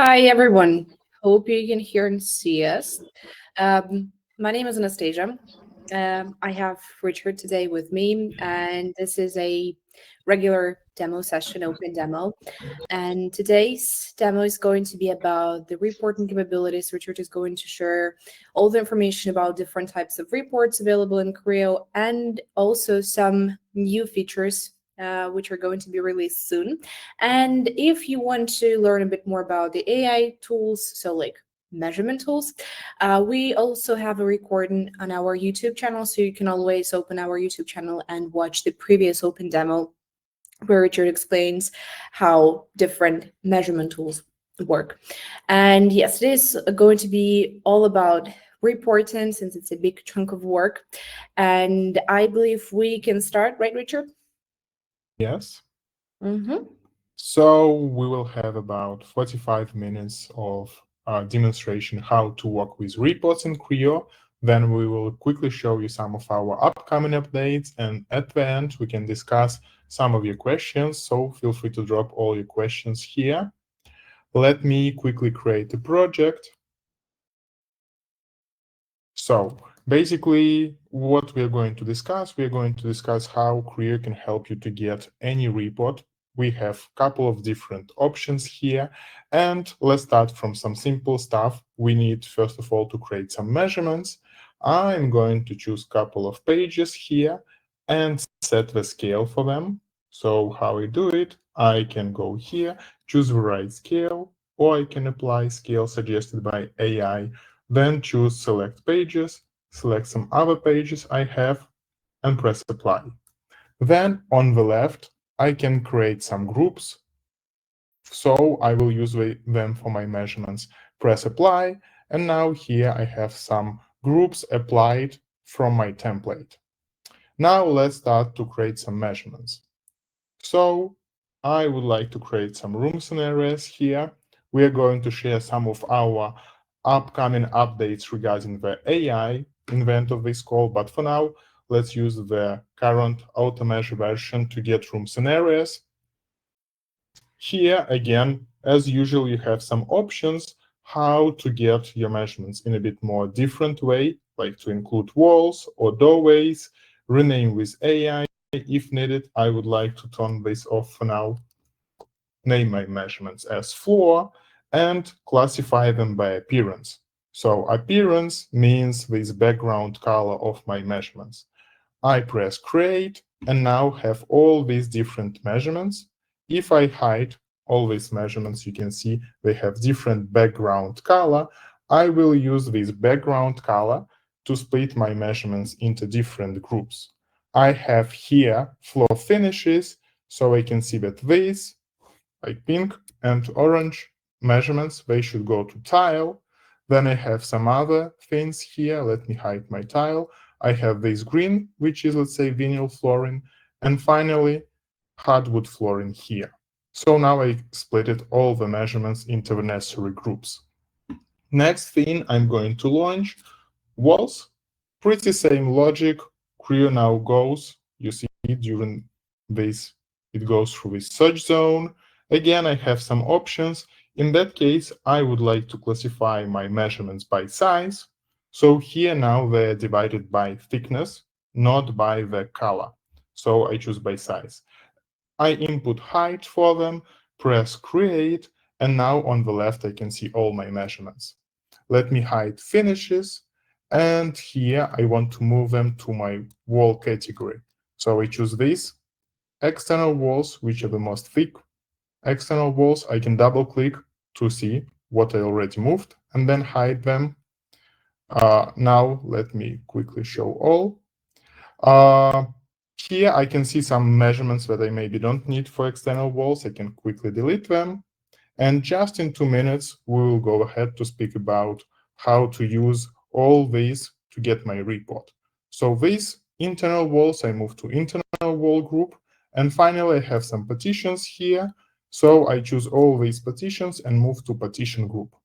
Hi, everyone. Hope you can hear and see us. My name is Anastasia. I have Richard today with me, and this is a regular demo session, open demo. And today's demo is going to be about the reporting capabilities. Richard is going to share all the information about different types of reports available in Creo and also some new features which are going to be released soon. And if you want to learn a bit more about the AI tools, so like measurement tools, we also have a recording on our YouTube channel, so you can always open our YouTube channel and watch the previous open demo where Richard explains how different measurement tools work. And yes, it is going to be all about reporting since it's a big chunk of work. And I believe we can start, right, Richard? Yes. Mm-hmm. So we will have about 45 minutes of demonstration how to work with reports in Creo. Then we will quickly show you some of our upcoming updates. And at the end, we can discuss some of your questions. So feel free to drop all your questions here. Let me quickly create a project. So basically, what we are going to discuss how Creo can help you to get any report. We have a couple of different options here. And let's start from some simple stuff. We need, first of all, to create some measurements. I'm going to choose a couple of pages here and set the scale for them. So how I do it, I can go here, choose the right scale, or I can apply scale suggested by AI. Then choose Select Pages, select some other pages I have, and press Apply. Then on the left, I can create some groups. So I will use them for my measurements. Press Apply, and now here I have some groups applied from my template. Now let's start to create some measurements. So I would like to create some room scenarios here. We are going to share some of our upcoming updates regarding the AI event of this call, but for now, let's use the current auto-measure version to get room scenarios. Here, again, as usual, you have some options how to get your measurements in a bit more different way, like to include walls or doorways, rename with AI if needed. I would like to turn this off for now. Name my measurements as floor and classify them by appearance. So appearance means this background color of my measurements. I press create and now have all these different measurements. If I hide all these measurements, you can see they have different background color. I will use this background color to split my measurements into different groups. I have here floor finishes, so I can see that these, like pink and orange measurements, they should go to tile. Then I have some other things here. Let me hide my tile. I have this green, which is, let's say, vinyl flooring. And finally, hardwood flooring here. So now I splitted all the measurements into the necessary groups. Next thing I'm going to launch walls. Pretty same logic. Creo now goes, you see during this, it goes through this search zone. Again, I have some options. In that case, I would like to classify my measurements by size. So here now they're divided by thickness, not by the color. So I choose by size. I input height for them, press create, and now on the left I can see all my measurements. Let me hide finishes, and here I want to move them to my wall category. So I choose these external walls, which are the most thick external walls. I can double click to see what I already moved and then hide them. Now let me quickly show all. Here I can see some measurements that I maybe don't need for external walls. I can quickly delete them. And just in 2 minutes, we will go ahead to speak about how to use all these to get my report. So these internal walls, I move to internal wall group. And finally, I have some partitions here. So I choose all these partitions and move to partition group.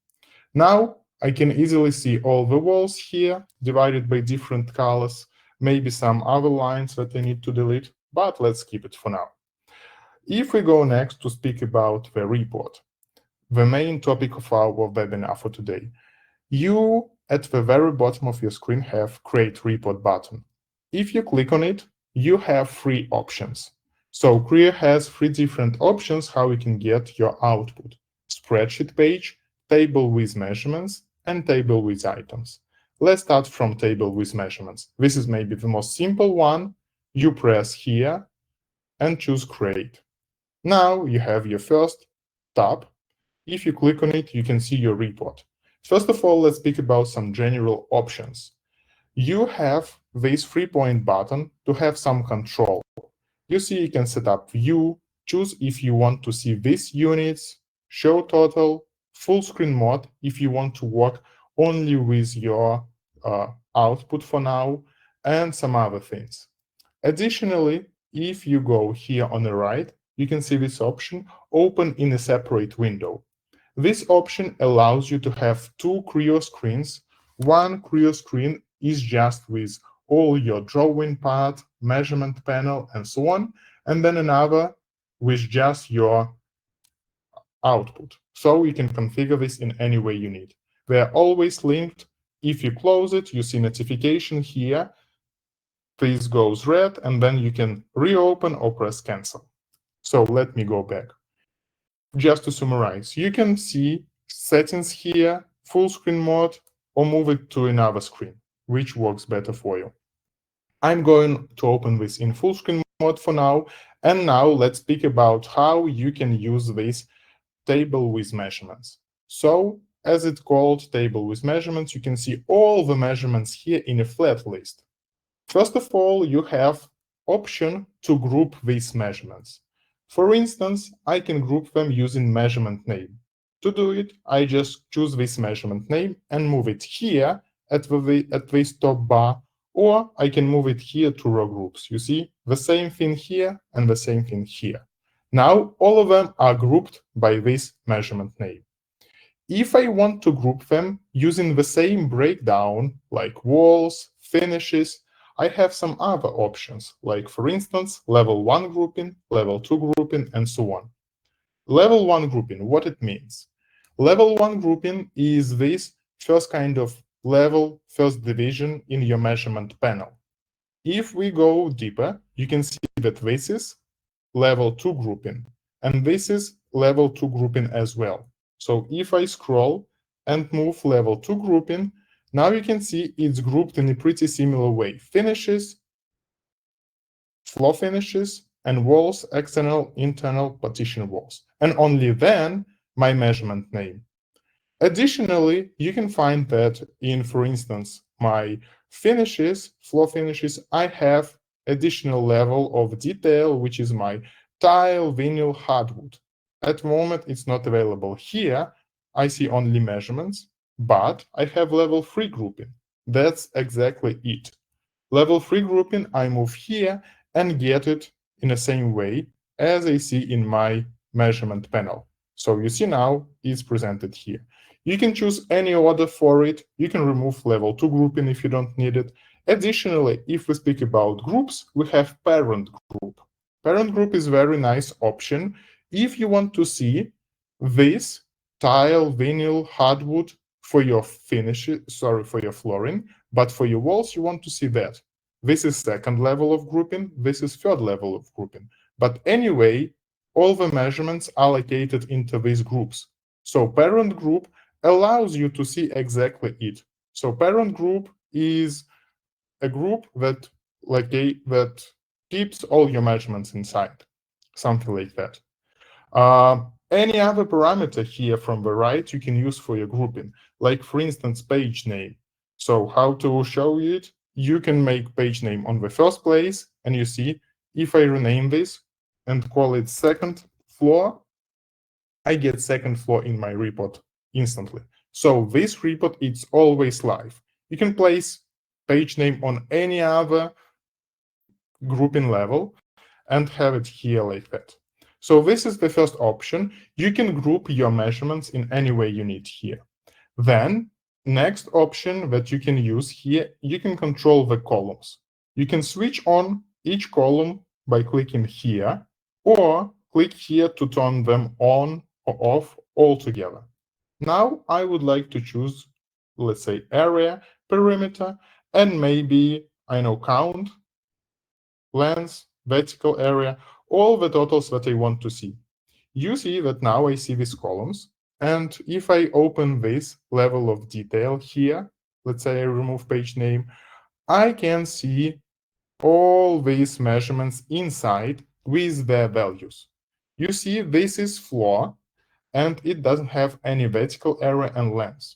Now I can easily see all the walls here divided by different colors, maybe some other lines that I need to delete, but let's keep it for now. If we go next to speak about the report, the main topic of our webinar for today. You, at the very bottom of your screen, have Create Report button. If you click on it, you have three options. So Creo has three different options how you can get your output: spreadsheet page, table with measurements, and table with items. Let's start from table with measurements. This is maybe the most simple one. You press here and choose Create. Now you have your first tab. If you click on it, you can see your report. First of all, let's speak about some general options. You have this three-point button to have some control. You see you can set up view, choose if you want to see these units, show total, full screen mode if you want to work only with your output for now, and some other things. Additionally, if you go here on the right, you can see this option open in a separate window. This option allows you to have two Creo screens. One Creo screen is just with all your drawing part, measurement panel, and so on, and then another with just your output. So you can configure this in any way you need. They are always linked. If you close it, you see notification here. This goes red, and then you can reopen or press cancel. So let me go back. Just to summarize, you can see settings here, full screen mode, or move it to another screen, which works better for you. I'm going to open this in full screen mode for now, and now let's speak about how you can use this table with measurements. So, as it's called, table with measurements, you can see all the measurements here in a flat list. First of all, you have option to group these measurements. For instance, I can group them using measurement name. To do it, I just choose this measurement name and move it here at this top bar, or I can move it here to row groups. You see, the same thing here and the same thing here. Now, all of them are grouped by this measurement name. If I want to group them using the same breakdown, like walls, finishes, I have some other options, like, for instance, level 1 grouping, level 2 grouping, and so on. Level 1 grouping, what it means? Level 1 grouping is this first kind of level, first division in your measurement panel. If we go deeper, you can see that this is level 2 grouping, and this is level 2 grouping as well. So if I scroll and move level 2 grouping, now you can see it's grouped in a pretty similar way. Finishes, floor finishes, and walls, external, internal, partition walls. And only then my measurement name. Additionally, you can find that in, for instance, my finishes, floor finishes, I have additional level of detail, which is my tile, vinyl, hardwood. At the moment, it's not available here. I see only measurements, but I have level 3 grouping. That's exactly it. Level 3 grouping, I move here and get it in the same way as I see in my measurement panel. So you see now it's presented here. You can choose any order for it. You can remove level 2 grouping if you don't need it. Additionally, if we speak about groups, we have parent group. Parent group is a very nice option if you want to see this tile, vinyl, hardwood for your for your flooring, but for your walls, you want to see that. This is second level of grouping, this is third level of grouping. But anyway, all the measurements are allocated into these groups. So parent group allows you to see exactly it. So parent group is a group that keeps all your measurements inside, something like that. Any other parameter here from the right you can use for your grouping, like, for instance, page name. So how to show it? You can make page name on the first place, and you see, if I rename this and call it second floor, I get second floor in my report instantly. So this report, it's always live. You can place page name on any other grouping level and have it here like that. So this is the first option. You can group your measurements in any way you need here. Then, next option that you can use here, you can control the columns. You can switch on each column by clicking here, or click here to turn them on or off all together. Now I would like to choose, let's say, area, perimeter, and maybe, I know, count, length, vertical area, all the totals that I want to see. You see that now I see these columns, and if I open this level of detail here, let's say I remove page name, I can see all these measurements inside with their values. You see, this is floor, and it doesn't have any vertical area and length.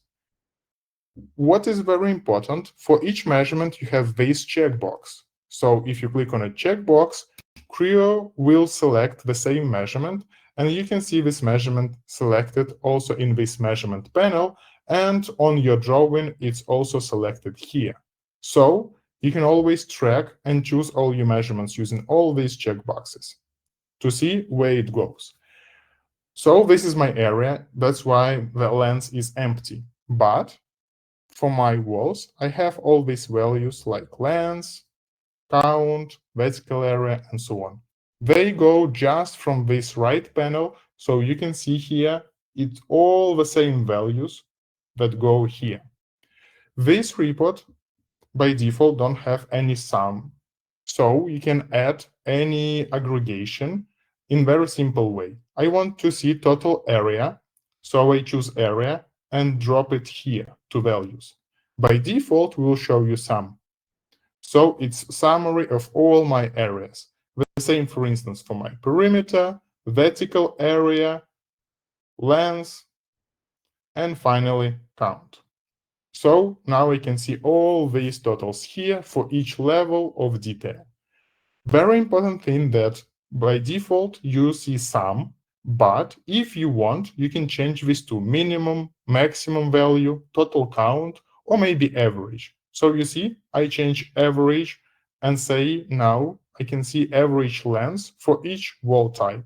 What is very important, for each measurement, you have this checkbox. So if you click on a checkbox, Creo will select the same measurement, and you can see this measurement selected also in this measurement panel, and on your drawing, it's also selected here. So you can always track and choose all your measurements using all these checkboxes to see where it goes. So this is my area, that's why the lens is empty. But for my walls, I have all these values like length, count, vertical area, and so on. They go just from this right panel, so you can see here, it's all the same values that go here. This report, by default, don't have any sum, so you can add any aggregation in very simple way. I want to see total area, so I choose area and drop it here to values. By default, we will show you sum. So it's summary of all my areas. The same, for instance, for my perimeter, vertical area, length, and finally count. So now I can see all these totals here for each level of detail. Very important thing that by default you see sum, but if you want, you can change this to minimum, maximum value, total count, or maybe average. So you see, I change average and say now I can see average length for each wall type.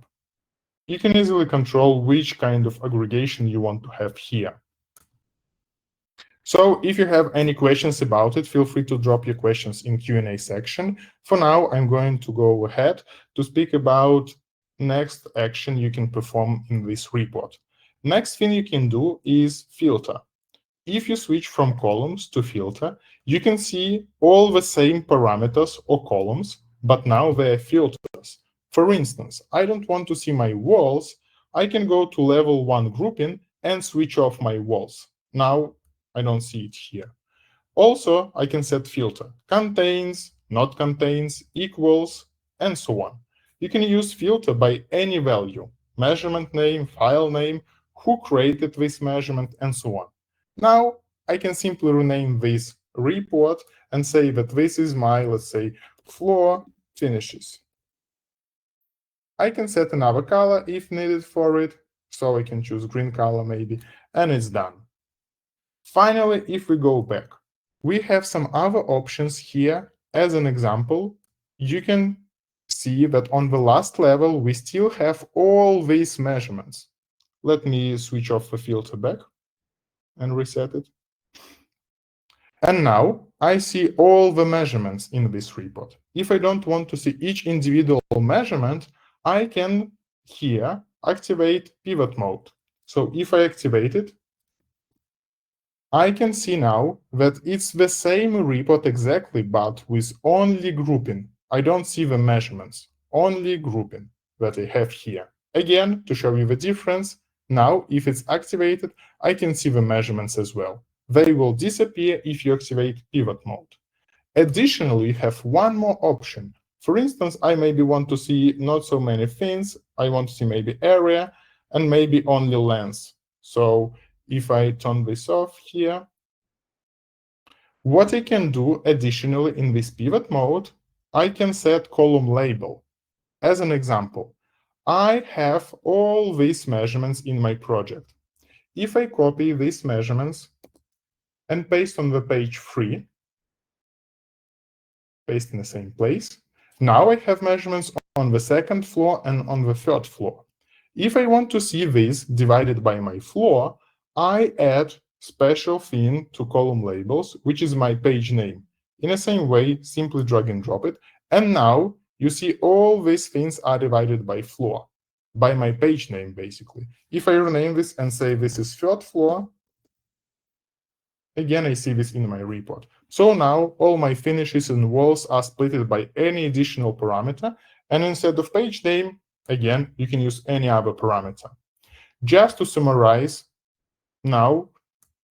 You can easily control which kind of aggregation you want to have here. So if you have any questions about it, feel free to drop your questions in Q&A section. For now, I'm going to go ahead to speak about next action you can perform in this report. Next thing you can do is filter. If you switch from columns to filter, you can see all the same parameters or columns, but now they're filters. For instance, I don't want to see my walls. I can go to level 1 grouping and switch off my walls. Now I don't see it here. Also, I can set filter, contains, not contains, equals, and so on. You can use filter by any value, measurement name, file name, who created this measurement, and so on. Now, I can simply rename this report and say that this is my, let's say, floor finishes. I can set another color if needed for it, so I can choose green color maybe, and it's done. Finally, if we go back, we have some other options here. As an example, you can see that on the last level, we still have all these measurements. Let me switch off the filter back and reset it. And now I see all the measurements in this report. If I don't want to see each individual measurement, I can here activate pivot mode. So if I activate it, I can see now that it's the same report exactly, but with only grouping. I don't see the measurements, only grouping that I have here. Again, to show you the difference, now if it's activated, I can see the measurements as well. They will disappear if you activate pivot mode. Additionally, you have one more option. For instance, I maybe want to see not so many things. I want to see maybe area and maybe only length. So if I turn this off here, what I can do additionally in this pivot mode, I can set column label. As an example, I have all these measurements in my project. If I copy these measurements and paste on the page 3, paste in the same place, now I have measurements on the second floor and on the third floor. If I want to see this divided by my floor, I add special thing to column labels, which is my page name. In the same way, simply drag and drop it. And now you see all these things are divided by floor. by my page name, basically. If I rename this and say this is third floor, again, I see this in my report. So now all my finishes and walls are splitted by any additional parameter, and instead of page name, again, you can use any other parameter. Just to summarize now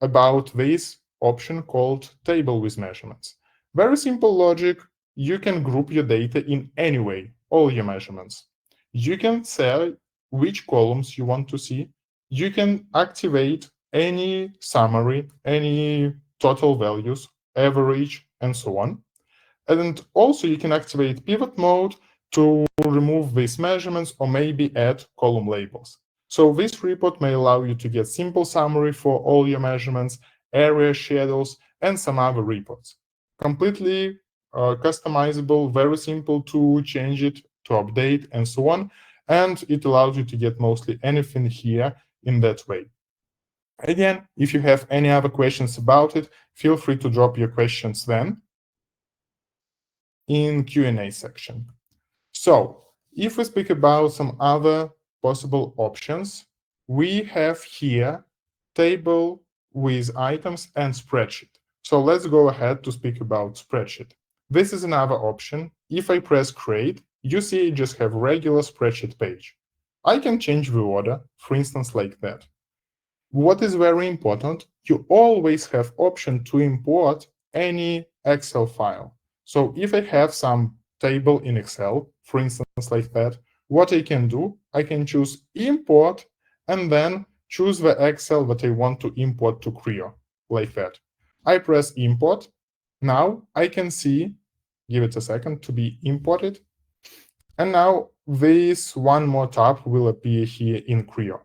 about this option called table with measurements. Very simple logic. You can group your data in any way, all your measurements. You can say which columns you want to see. You can activate any summary, any total values, average, and so on. And also you can activate pivot mode to remove these measurements or maybe add column labels. So this report may allow you to get simple summary for all your measurements, area, shadows, and some other reports. Completely customizable, very simple to change it, to update, and so on. And it allows you to get mostly anything here in that way. Again, if you have any other questions about it, feel free to drop your questions then in Q&A section. So if we speak about some other possible options, we have here table with items and spreadsheet. So let's go ahead to speak about spreadsheet. This is another option. If I press create, you see I just have regular spreadsheet page. I can change the order, for instance, like that. What is very important, you always have option to import any Excel file. So if I have some table in Excel, for instance, like that, what I can do, I can choose import and then choose the Excel that I want to import to Creo, like that. I press import. Now I can see, give it a second to be imported. And now this one more tab will appear here in Creo.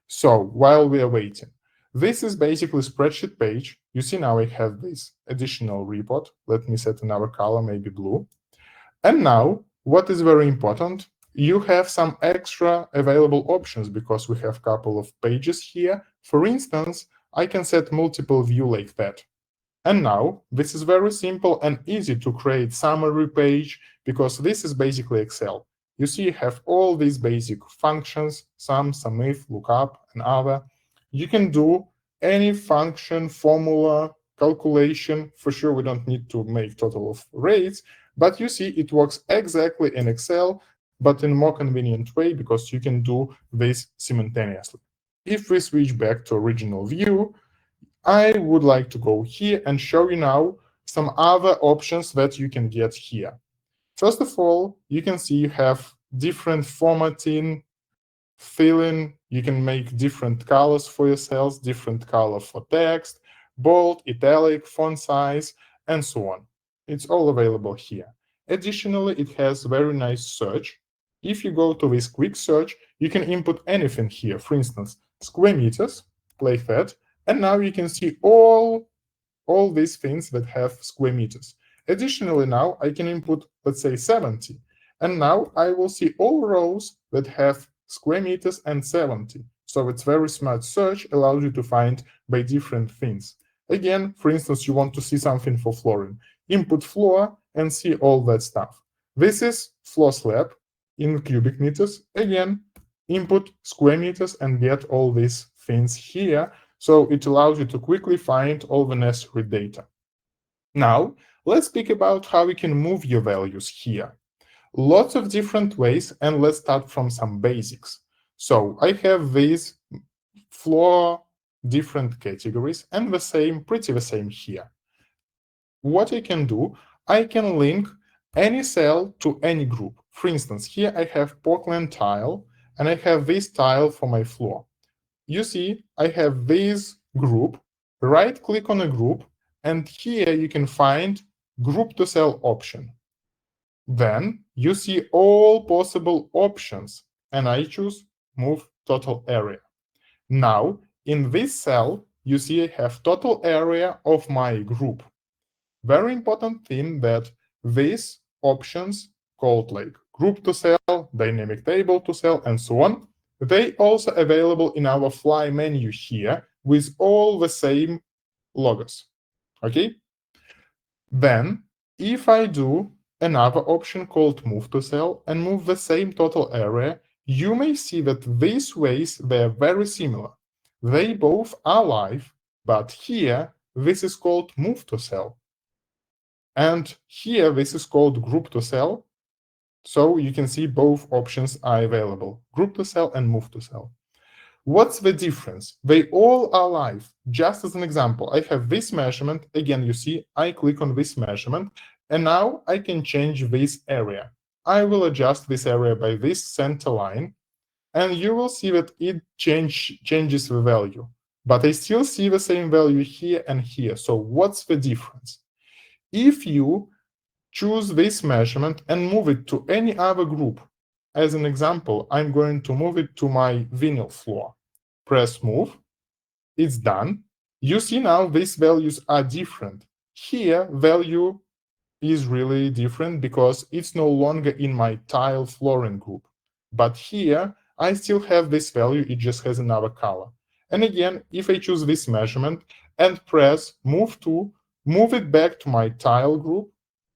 So while we are waiting, this is basically spreadsheet page. You see now I have this additional report. Let me set another color, maybe blue. And now what is very important, you have some extra available options because we have a couple of pages here. For instance, I can set multiple view like that. And now this is very simple and easy to create summary page because this is basically Excel. You see, you have all these basic functions, sum, if, lookup, and other. You can do any function, formula, calculation. For sure, we don't need to make total of rates, but you see it works exactly in Excel, but in a more convenient way because you can do this simultaneously. If we switch back to original view, I would like to go here and show you now some other options that you can get here. First of all, you can see you have different formatting, filling. You can make different colors for your cells, different color for text, bold, italic, font size, and so on. It's all available here. Additionally, it has very nice search. If you go to this quick search, you can input anything here. For instance, square meters, like that. And now you can see all these things that have square meters. Additionally, now I can input, let's say, 70. And now I will see all rows that have square meters and 70. So it's very smart search, allows you to find by different things. Again, for instance, you want to see something for flooring. Input floor and see all that stuff. This is floor slab in cubic meters. Again, input square meters and get all these things here. So it allows you to quickly find all the necessary data. Now, let's speak about how you can move your values here. Lots of different ways, and let's start from some basics. So I have these floor different categories, and pretty the same here. What I can do, I can link any cell to any group. For instance, here I have Portland tile, and I have this tile for my floor. You see, I have this group, right-click on a group, and here you can find Group to Cell option. Then you see all possible options, and I choose Move Total Area. Now, in this cell, you see I have total area of my group. Very important thing that these options called like Group to Cell, Dynamic Table to Cell, and so on, they also available in our fly menu here with all the same logos, okay? Then, if I do another option called Move to Cell and move the same total area, you may see that these ways, they're very similar. They both are live, but here, this is called move to cell. And here, this is called group to cell. So you can see both options are available, group to cell and move to cell. What's the difference? They all are live. Just as an example, I have this measurement. Again, you see, I click on this measurement, and now I can change this area. I will adjust this area by this center line, and you will see that it changes the value. But I still see the same value here and here. So what's the difference? If you choose this measurement and move it to any other group, as an example, I'm going to move it to my vinyl floor. Press move, it's done. You see now these values are different. Here, value is really different because it's no longer in my tile flooring group. But here, I still have this value, it just has another color. And again, if I choose this measurement and press move to, move it back to my tile group,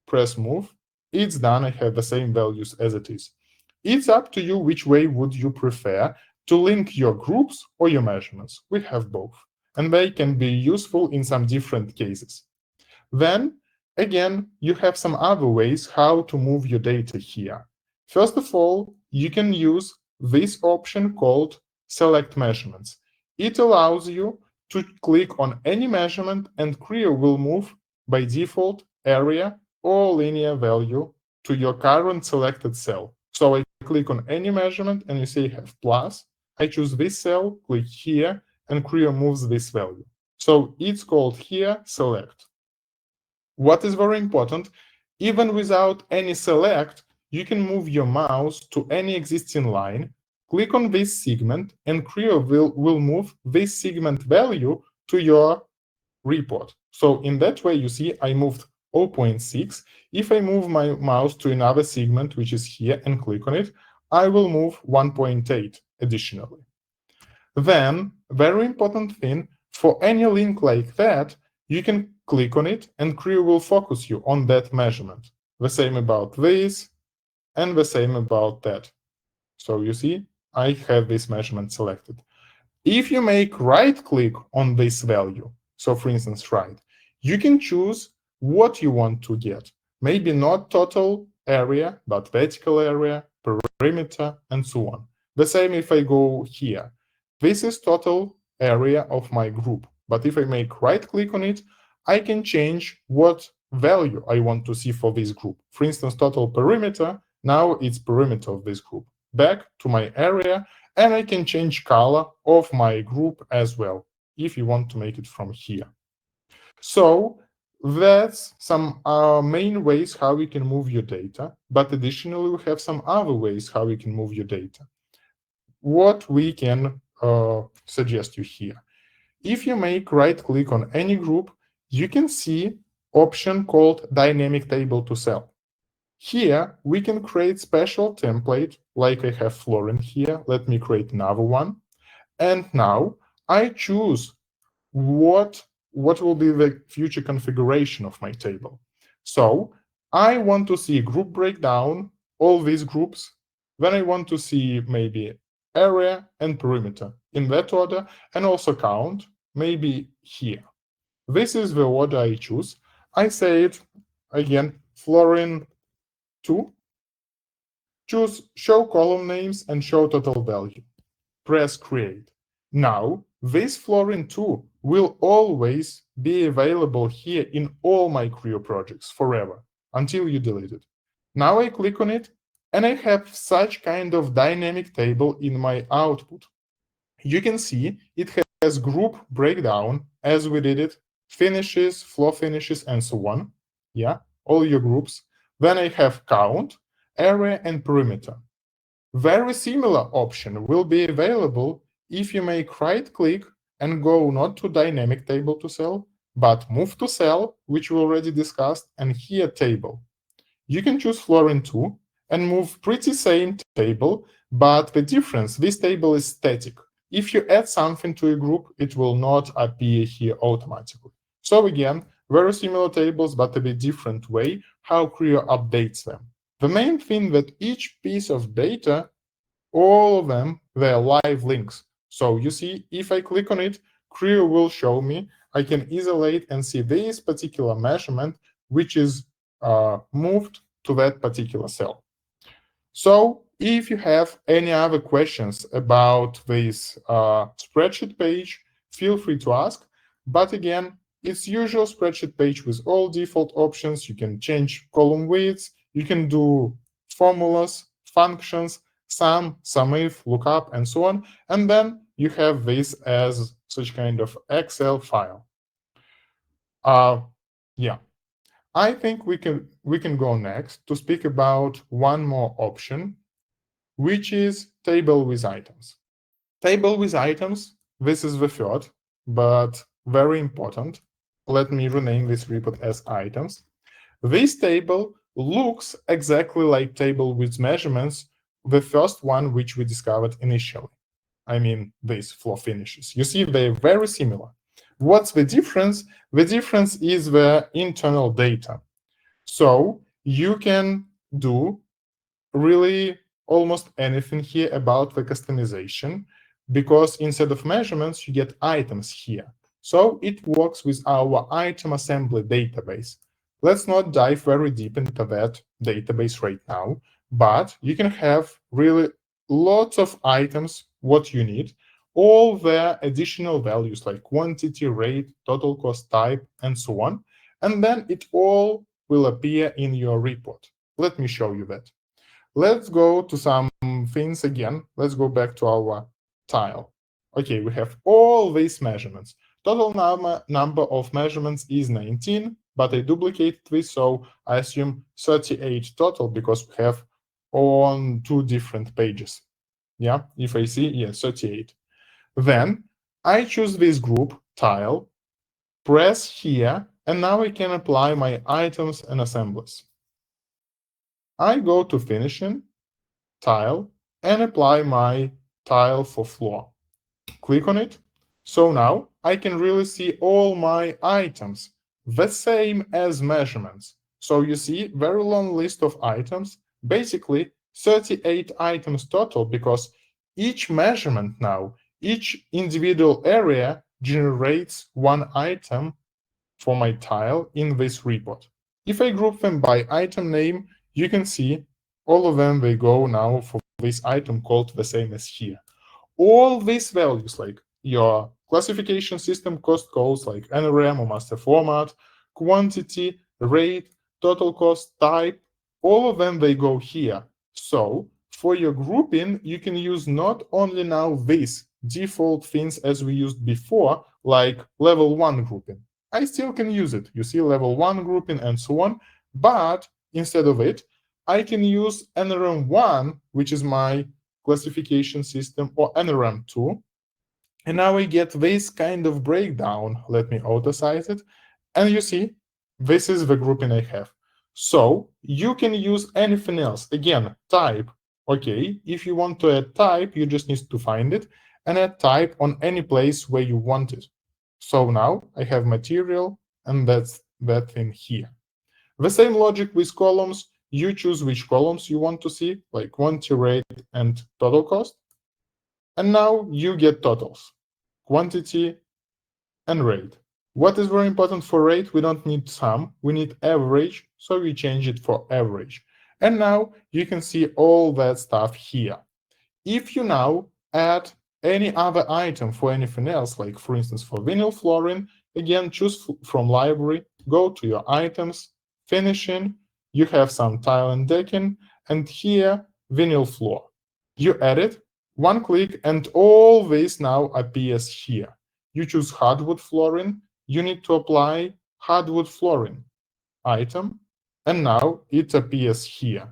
press move, it's done, I have the same values as it is. It's up to you which way would you prefer to link your groups or your measurements. We have both, and they can be useful in some different cases. Then, again, you have some other ways how to move your data here. First of all, you can use this option called Select Measurements. It allows you to click on any measurement, and Creo will move by default area or linear value to your current selected cell. So I click on any measurement, and you see I have plus. I choose this cell, click here, and Creo moves this value. So it's called here Select. What is very important, even without any select, you can move your mouse to any existing line, click on this segment, and Creo will move this segment value to your report. So in that way, you see I moved 0.6. If I move my mouse to another segment, which is here, and click on it, I will move 1.8 additionally. Then, very important thing, for any link like that, you can click on it and Creo will focus you on that measurement. The same about this and the same about that. So you see, I have this measurement selected. If you make right click on this value, so for instance, right, you can choose what you want to get. Maybe not total area, but vertical area, perimeter, and so on. The same if I go here. This is total area of my group. But if I make right click on it, I can change what value I want to see for this group. For instance, total perimeter, now it's perimeter of this group. Back to my area, and I can change color of my group as well, if you want to make it from here. So that's some main ways how we can move your data, but additionally, we have some other ways how we can move your data. What we can suggest you here. If you make right click on any group, you can see option called Dynamic Table to Cell. Here, we can create special template, like I have flooring here. Let me create another one. And now I choose what will be the future configuration of my table. So I want to see group breakdown, all these groups. Then I want to see maybe area and perimeter in that order, and also count, maybe here. This is the order I choose. I say it again, flooring 2. Choose show column names and show total value. Press create. Now, this flooring 2 will always be available here in all my Creo projects forever, until you delete it. Now I click on it, and I have such kind of dynamic table in my output. You can see it has group breakdown as we did it, finishes, floor finishes, and so on. Yeah, all your groups. Then I have count, area, and perimeter. Very similar option will be available if you make right click and go not to dynamic table to cell, but move to cell, which we already discussed, and here table. You can choose flooring 2 and move pretty same table, but the difference, this table is static. If you add something to a group, it will not appear here automatically. So again, very similar tables, but a bit different way how Creo updates them. The main thing that each piece of data all of them, they're live links. So you see, if I click on it, Creo will show me. I can isolate and see this particular measurement, which is moved to that particular cell. So if you have any other questions about this spreadsheet page, feel free to ask. But again, it's usual spreadsheet page with all default options. You can change column widths, you can do formulas, functions, sum if, lookup, and so on. And then you have this as such kind of Excel file. Yeah, I think we can go next to speak about one more option, which is table with items. Table with items, this is the third, but very important. Let me rename this report as items. This table looks exactly like table with measurements, the first one which we discovered initially. I mean, these floor finishes. You see, they're very similar. What's the difference? The difference is the internal data. So you can do really almost anything here about the customization, because instead of measurements, you get items here. So it works with our item assembly database. Let's not dive very deep into that database right now, but you can have really lots of items, what you need, all their additional values like quantity, rate, total cost type, and so on. And then it all will appear in your report. Let me show you that. Let's go to some things again. Let's go back to our tile. Okay, we have all these measurements. Total number of measurements is 19, but I duplicated this, so I assume 38 total because we have on two different pages. Yeah, if I see, yes, 38. Then I choose this group, tile, press here, and now I can apply my items and assemblies. I go to finishing, tile, and apply my tile for floor. Click on it. So now I can really see all my items, the same as measurements. So you see, very long list of items, basically 38 items total, because each measurement now, each individual area generates one item for my tile in this report. If I group them by item name, you can see all of them, they go now for this item called the same as here. All these values, like your classification system cost codes like NRM or master format, quantity, rate, total cost, type, all of them, they go here. So for your grouping, you can use not only now these default things as we used before, like level 1 grouping. I still can use it. You see level 1 grouping and so on, but instead of it, I can use NRM1, which is my classification system, or NRM2. And now we get this kind of breakdown. Let me auto-size it. And you see, this is the grouping I have. So you can use anything else. Again, type. Okay, if you want to add type, you just need to find it and add type on any place where you want it. So now I have material, and that's that thing here. The same logic with columns. You choose which columns you want to see, like quantity, rate, and total cost. And now you get totals, quantity, and rate. What is very important for rate? We don't need sum, we need average, so we change it for average. And now you can see all that stuff here. If you now add any other item for anything else, like for instance for vinyl flooring, again, choose from library, go to your items, finishing, you have some tile and decking, and here, vinyl floor. You add it, one click, and all this now appears here. You choose hardwood flooring, you need to apply hardwood flooring item, and now it appears here.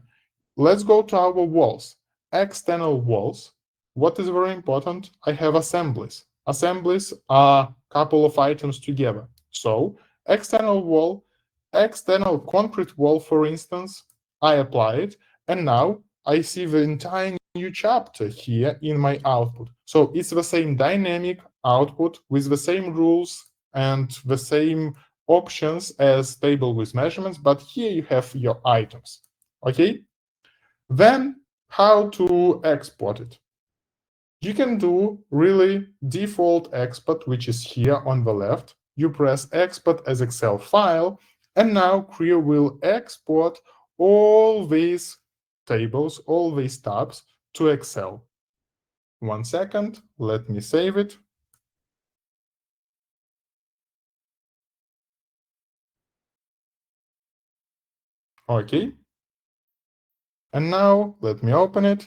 Let's go to our walls. External walls. What is very important? I have assemblies. Assemblies are a couple of items together. So external wall, external concrete wall, for instance, I apply it, and now I see the entire new chapter here in my output. So it's the same dynamic output with the same rules and the same options as table with measurements, but here you have your items. Okay? Then how to export it. You can do really default export, which is here on the left. You press export as Excel file, and now Creo will export all these tables, all these tabs to Excel. 1 second, let me save it. Okay. And now let me open it.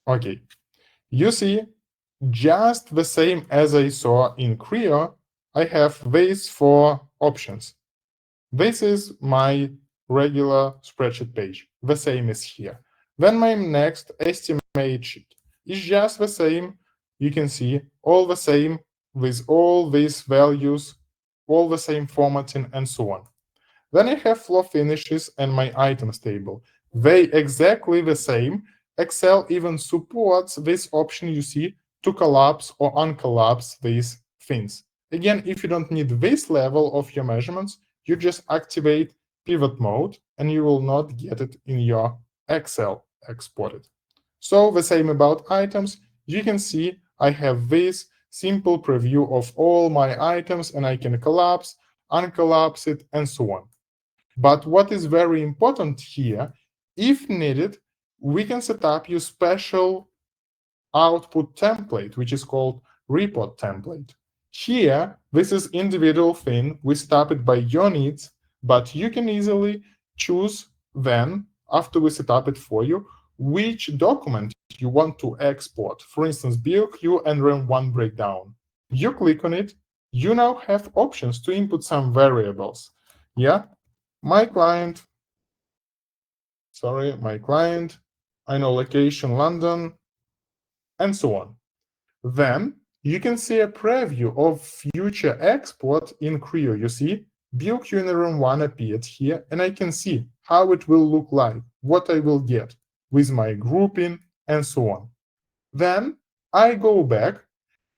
Okay. You see, just the same as I saw in Creo, I have these 4 options. This is my regular spreadsheet page, the same as here. Then my next estimate sheet is just the same. You can see all the same with all these values, all the same formatting, and so on. Then I have flow finishes and my items table. They exactly the same. Excel even supports this option you see to collapse or uncollapse these things. Again, if you don't need this level of your measurements, you just activate pivot mode and you will not get it in your Excel exported. So the same about items. You can see I have this simple preview of all my items and I can collapse, uncollapse it, and so on. But what is very important here, if needed, we can set up your special output template, which is called report template. Here, this is individual thing. We set it by your needs, but you can easily choose then, after we set up it for you, which document you want to export. For instance, BOQ and RAM1 breakdown. You click on it, you now have options to input some variables. Yeah, my client, I know location London, and so on. Then you can see a preview of future export in Creo. You see, BOQ in room 1 appeared here, and I can see how it will look like, what I will get with my grouping, and so on. Then I go back,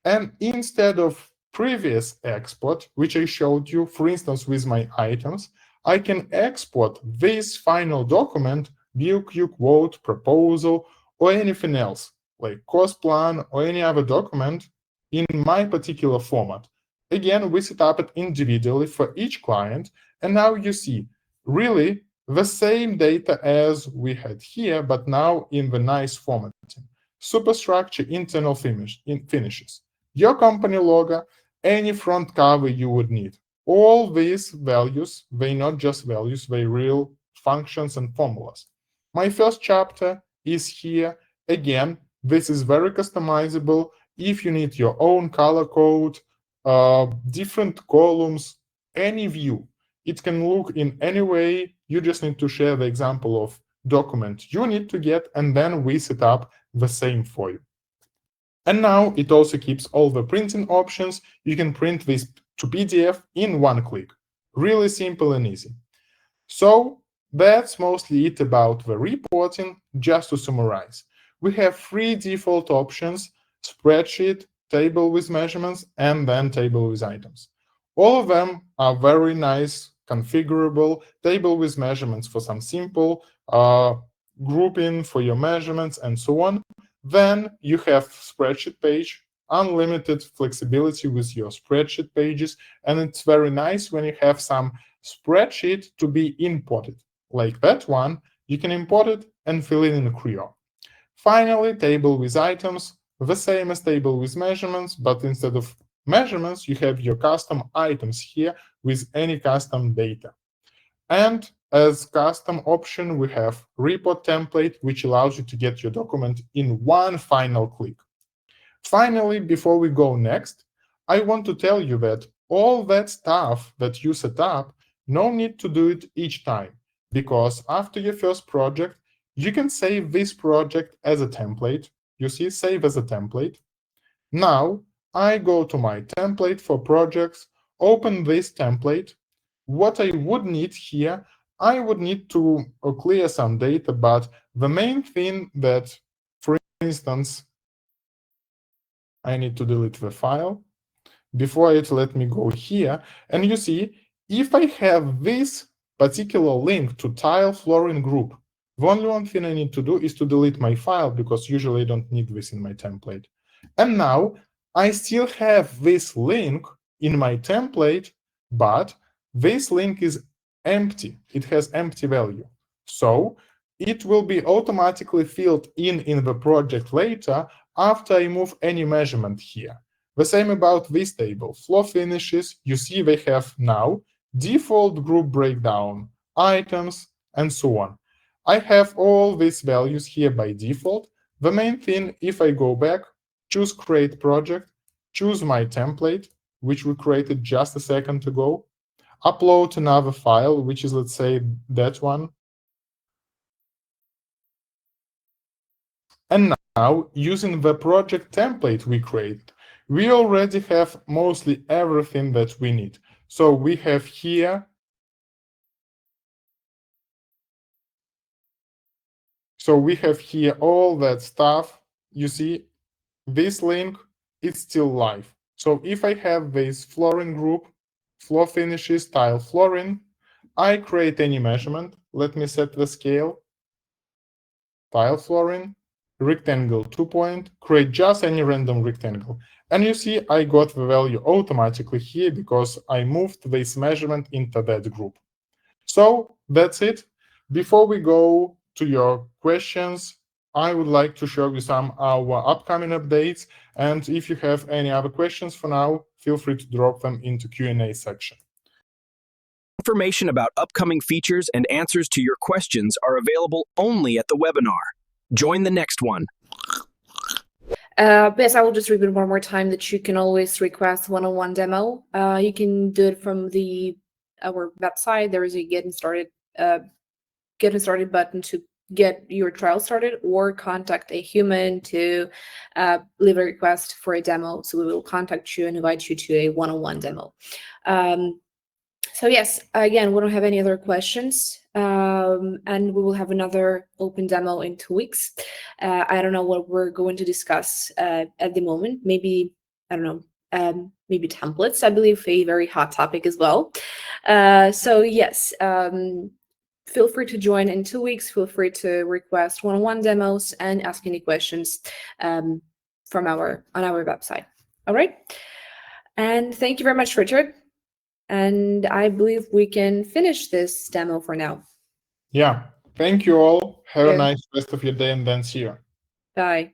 and instead of previous export, which I showed you, for instance, with my items, I can export this final document, BOQ quote, proposal, or anything else, like cost plan or any other document in my particular format. Again, we set up it individually for each client, and now you see really the same data as we had here, but now in the nice formatting. Superstructure, internal finishes, your company logo, any front cover you would need. All these values, they're not just values, they're real functions and formulas. My first chapter is here. Again, this is very customizable. If you need your own color code, different columns, any view, it can look in any way. You just need to share the example of document you need to get, and then we set up the same for you. And now it also keeps all the printing options. You can print this to PDF in 1 click. Really simple and easy. So that's mostly it about the reporting. Just to summarize, we have 3 default options: spreadsheet, table with measurements, and then table with items. All of them are very nice, configurable. Table with measurements for some simple grouping for your measurements, and so on. Then you have spreadsheet page, unlimited flexibility with your spreadsheet pages, and it's very nice when you have some spreadsheet to be imported. Like that one, you can import it and fill it in Creo. Finally, table with items, the same as table with measurements, but instead of measurements, you have your custom items here with any custom data. And as custom option, we have report template, which allows you to get your document in 1 final click. Finally, before we go next, I want to tell you that all that stuff that you set up, no need to do it each time, because after your first project, you can save this project as a template. You see, save as a template. Now, I go to my template for projects, open this template. What I would need here, I would need to clear some data, but the main thing that, for instance, I need to delete the file. Before it, let me go here. And you see, if I have this particular link to tile flooring group, The only one thing I need to do is to delete my file, because usually I don't need this in my template. And now I still have this link in my template, but this link is empty. It has empty value. So it will be automatically filled in the project later after I move any measurement here. The same about this table. Flow finishes, you see they have now default group breakdown, items, and so on. I have all these values here by default. The main thing, if I go back, choose create project, choose my template, which we created just a second ago, upload another file, which is, let's say, that one. And now, using the project template we created, we already have mostly everything that we need. So we have here all that stuff. You see, this link is still live. So if I have this flooring group, floor finishes, tile flooring, I create any measurement. Let me set the scale, tile flooring, rectangle 2 point, create just any random rectangle. And you see I got the value automatically here because I moved this measurement into that group. So that's it. Before we go to your questions, I would like to show you some of our upcoming updates. And if you have any other questions for now, feel free to drop them into Q&A section. Information about upcoming features and answers to your questions are available only at the webinar. Join the next one. Yes, I will just repeat one more time that you can always request one-on-one demo. You can do it from our website. There is a getting started button to get your trial started, or contact a human to leave a request for a demo. So we will contact you and invite you to a one-on-one demo. So yes, again, we don't have any other questions, and we will have another open demo in 2 weeks. I don't know what we're going to discuss at the moment. Maybe, I don't know, maybe templates, I believe, a very hot topic as well. So yes, feel free to join in 2 weeks. Feel free to request one-on-one demos and ask any questions on our website. All right. And thank you very much, Richard. And I believe we can finish this demo for now. Yeah. Thank you all. Have a nice rest of your day, and then see you. Bye.